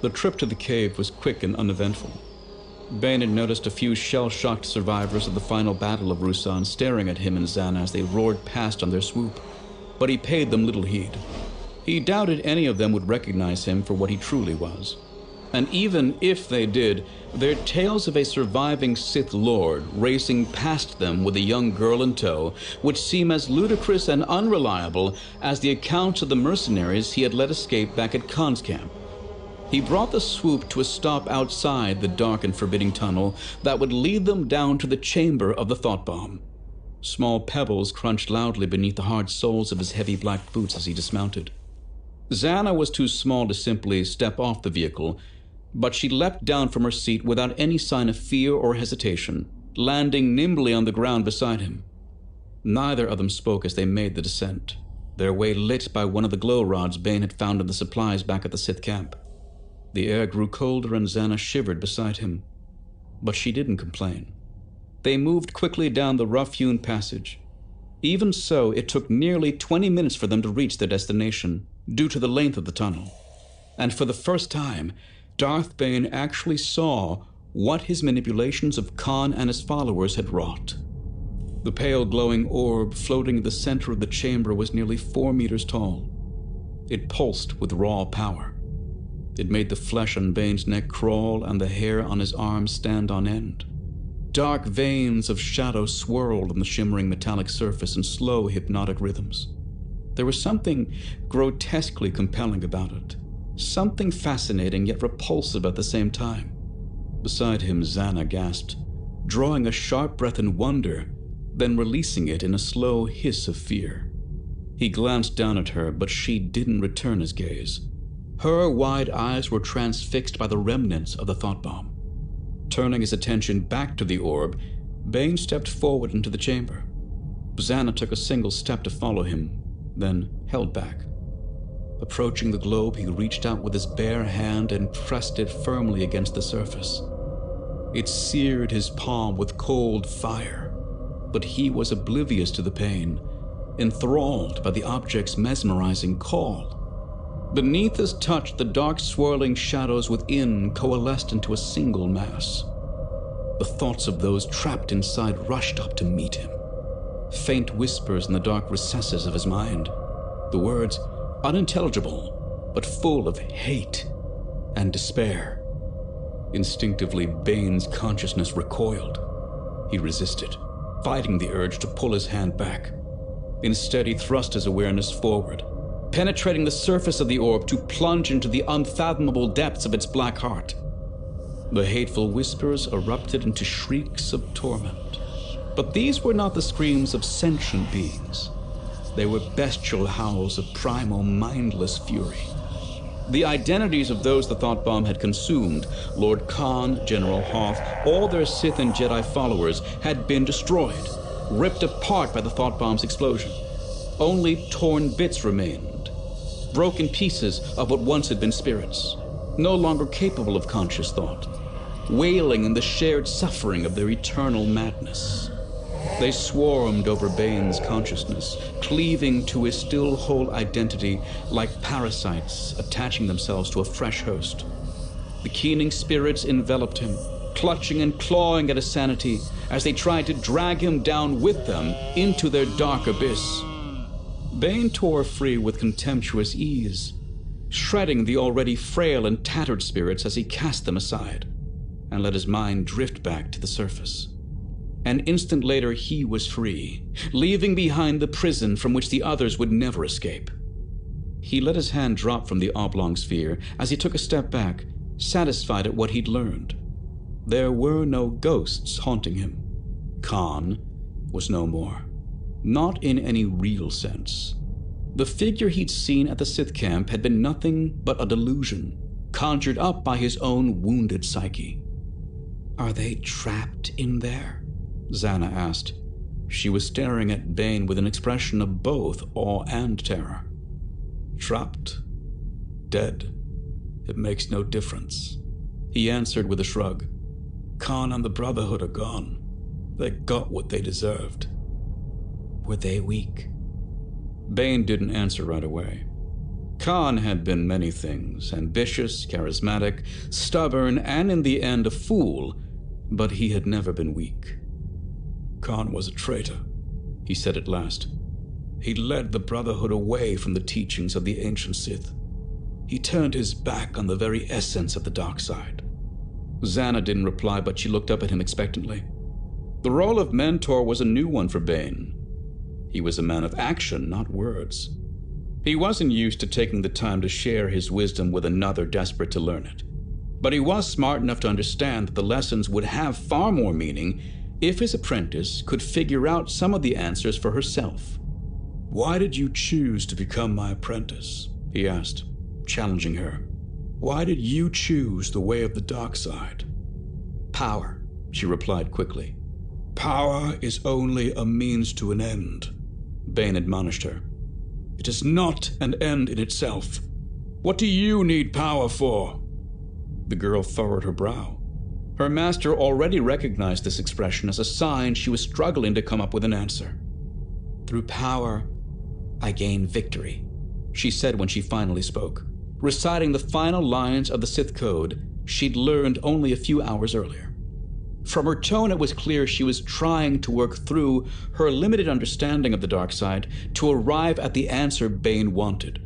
The trip to the cave was quick and uneventful. Bane had noticed a few shell-shocked survivors of the final battle of Ruusan staring at him and Zannah as they roared past on their swoop, but he paid them little heed. He doubted any of them would recognize him for what he truly was. And even if they did, their tales of a surviving Sith Lord racing past them with a young girl in tow would seem as ludicrous and unreliable as the accounts of the mercenaries he had let escape back at Khan's camp. He brought the swoop to a stop outside the dark and forbidding tunnel that would lead them down to the chamber of the thought bomb. Small pebbles crunched loudly beneath the hard soles of his heavy black boots as he dismounted. Zannah was too small to simply step off the vehicle, but she leapt down from her seat without any sign of fear or hesitation, landing nimbly on the ground beside him. Neither of them spoke as they made the descent, their way lit by one of the glow rods Bane had found in the supplies back at the Sith camp. The air grew colder and Zannah shivered beside him, but she didn't complain. They moved quickly down the rough-hewn passage. Even so, it took nearly 20 minutes for them to reach their destination, due to the length of the tunnel. And for the first time, Darth Bane actually saw what his manipulations of Khan and his followers had wrought. The pale glowing orb floating in the center of the chamber was nearly 4 meters tall. It pulsed with raw power. It made the flesh on Bane's neck crawl and the hair on his arms stand on end. Dark veins of shadow swirled on the shimmering metallic surface in slow, hypnotic rhythms. There was something grotesquely compelling about it. Something fascinating yet repulsive at the same time. Beside him, Zannah gasped, drawing a sharp breath in wonder, then releasing it in a slow hiss of fear. He glanced down at her, but she didn't return his gaze. Her wide eyes were transfixed by the remnants of the thought bomb. Turning his attention back to the orb, Bane stepped forward into the chamber. Zannah took a single step to follow him, then held back. Approaching the globe, he reached out with his bare hand and pressed it firmly against the surface. It seared his palm with cold fire, but he was oblivious to the pain, enthralled by the object's mesmerizing call. Beneath his touch, the dark swirling shadows within coalesced into a single mass. The thoughts of those trapped inside rushed up to meet him. Faint whispers in the dark recesses of his mind. The words, unintelligible, but full of hate and despair. Instinctively, Bane's consciousness recoiled. He resisted, fighting the urge to pull his hand back. Instead, he thrust his awareness forward, penetrating the surface of the orb to plunge into the unfathomable depths of its black heart. The hateful whispers erupted into shrieks of torment. But these were not the screams of sentient beings. They were bestial howls of primal, mindless fury. The identities of those the thought bomb had consumed, Lord Khan, General Hoth, all their Sith and Jedi followers, had been destroyed, ripped apart by the thought bomb's explosion. Only torn bits remained, broken pieces of what once had been spirits, no longer capable of conscious thought, wailing in the shared suffering of their eternal madness. They swarmed over Bane's consciousness, cleaving to his still whole identity like parasites attaching themselves to a fresh host. The keening spirits enveloped him, clutching and clawing at his sanity as they tried to drag him down with them into their dark abyss. Bane tore free with contemptuous ease, shredding the already frail and tattered spirits as he cast them aside and let his mind drift back to the surface. An instant later, he was free, leaving behind the prison from which the others would never escape. He let his hand drop from the oblong sphere as he took a step back, satisfied at what he'd learned. There were no ghosts haunting him. Khan was no more. Not in any real sense. The figure he'd seen at the Sith camp had been nothing but a delusion, conjured up by his own wounded psyche. "Are they trapped in there?" Zannah asked. She was staring at Bane with an expression of both awe and terror. "Trapped? Dead? It makes no difference," he answered with a shrug. "Khan and the Brotherhood are gone. They got what they deserved." "Were they weak?" Bane didn't answer right away. Khan had been many things: ambitious, charismatic, stubborn, and in the end a fool, but he had never been weak. Khan was a traitor, he said at last. He led the Brotherhood away from the teachings of the ancient Sith. He turned his back on the very essence of the dark side. Zannah didn't reply, but she looked up at him expectantly. The role of mentor was a new one for Bane. He was a man of action, not words. He wasn't used to taking the time to share his wisdom with another desperate to learn it. But he was smart enough to understand that the lessons would have far more meaning if his apprentice could figure out some of the answers for herself. "Why did you choose to become my apprentice?" he asked, challenging her. "Why did you choose the way of the dark side?" "Power," she replied quickly. "Power is only a means to an end," Bane admonished her. "It is not an end in itself. What do you need power for?" The girl furrowed her brow. Her master already recognized this expression as a sign she was struggling to come up with an answer. "Through power, I gain victory," she said when she finally spoke, reciting the final lines of the Sith code she'd learned only a few hours earlier. From her tone, it was clear she was trying to work through her limited understanding of the dark side to arrive at the answer Bane wanted.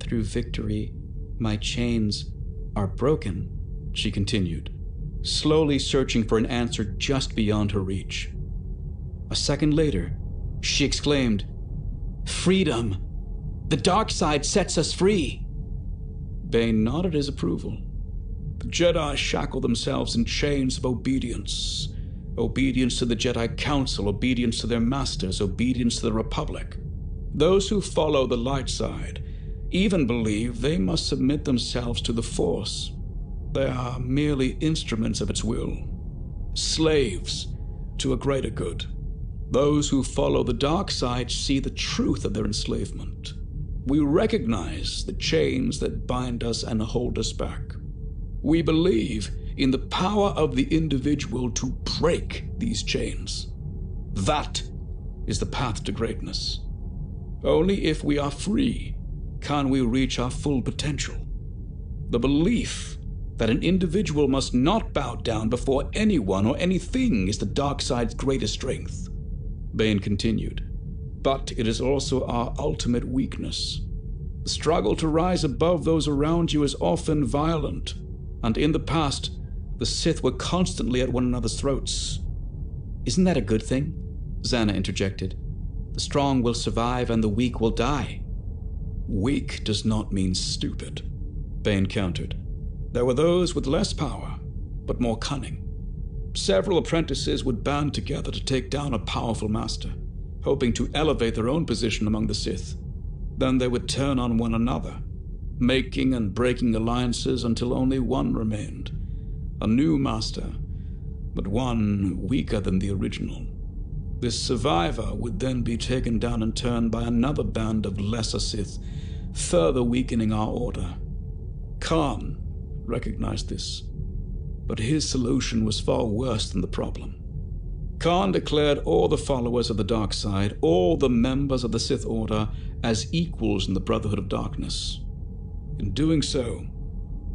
"Through victory, my chains are broken," she continued, slowly searching for an answer just beyond her reach. A second later, she exclaimed, "Freedom! The dark side sets us free!" Bane nodded his approval. "The Jedi shackle themselves in chains of obedience. Obedience to the Jedi Council, obedience to their masters, obedience to the Republic. Those who follow the light side even believe they must submit themselves to the Force. They are merely instruments of its will, slaves to a greater good. Those who follow the dark side see the truth of their enslavement. We recognize the chains that bind us and hold us back. We believe in the power of the individual to break these chains. That is the path to greatness. Only if we are free can we reach our full potential. The belief that an individual must not bow down before anyone or anything is the dark side's greatest strength," Bane continued. "But it is also our ultimate weakness. The struggle to rise above those around you is often violent, and in the past, the Sith were constantly at one another's throats." "Isn't that a good thing?" Zannah interjected. "The strong will survive and the weak will die." "Weak does not mean stupid," Bane countered. "There were those with less power, but more cunning. Several apprentices would band together to take down a powerful master, hoping to elevate their own position among the Sith. Then they would turn on one another, making and breaking alliances until only one remained, a new master, but one weaker than the original. This survivor would then be taken down in turn by another band of lesser Sith, further weakening our order. Khan recognized this, but his solution was far worse than the problem. Khan declared all the followers of the dark side, all the members of the Sith Order, as equals in the Brotherhood of Darkness. In doing so,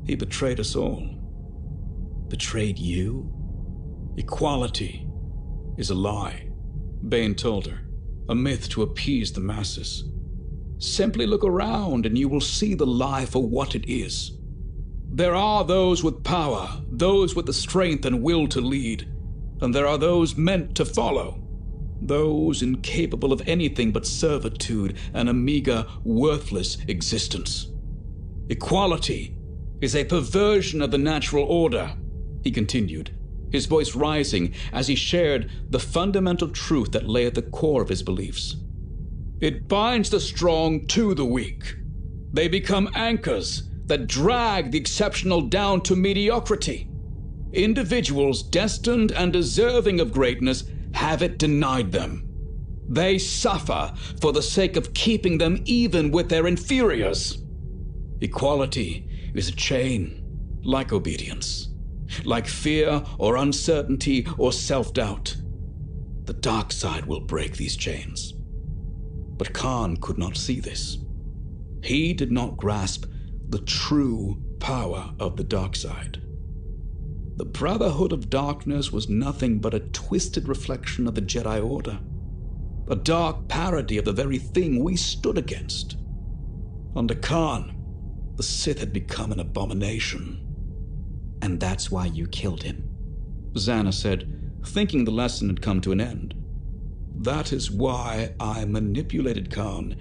he betrayed us all." "Betrayed you?" "Equality is a lie," Bane told her, "a myth to appease the masses. Simply look around and you will see the lie for what it is. There are those with power, those with the strength and will to lead, and there are those meant to follow, those incapable of anything but servitude and a meager, worthless existence. Equality is a perversion of the natural order," he continued, his voice rising as he shared the fundamental truth that lay at the core of his beliefs. "It binds the strong to the weak. They become anchors that drag the exceptional down to mediocrity. Individuals destined and deserving of greatness have it denied them. They suffer for the sake of keeping them even with their inferiors. Equality is a chain, like obedience, like fear or uncertainty or self-doubt. The dark side will break these chains." But Khan could not see this. He did not grasp the true power of the dark side. The Brotherhood of Darkness was nothing but a twisted reflection of the Jedi Order, a dark parody of the very thing we stood against. Under Khan, the Sith had become an abomination. And that's why you killed him, Zannah said, thinking the lesson had come to an end. That is why I manipulated Khan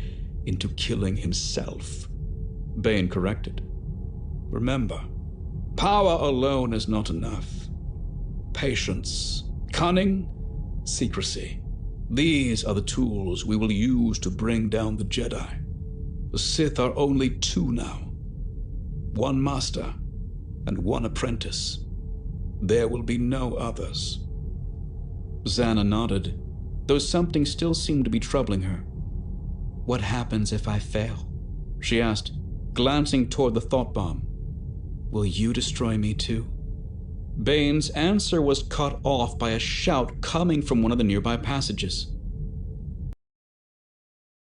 into killing himself, Bane corrected. Remember, power alone is not enough. Patience, cunning, secrecy. These are the tools we will use to bring down the Jedi. The Sith are only two now. One master and one apprentice. There will be no others. Zannah nodded, though something still seemed to be troubling her. What happens if I fail? She asked, glancing toward the thought bomb. Will you destroy me too? Bane's answer was cut off by a shout coming from one of the nearby passages.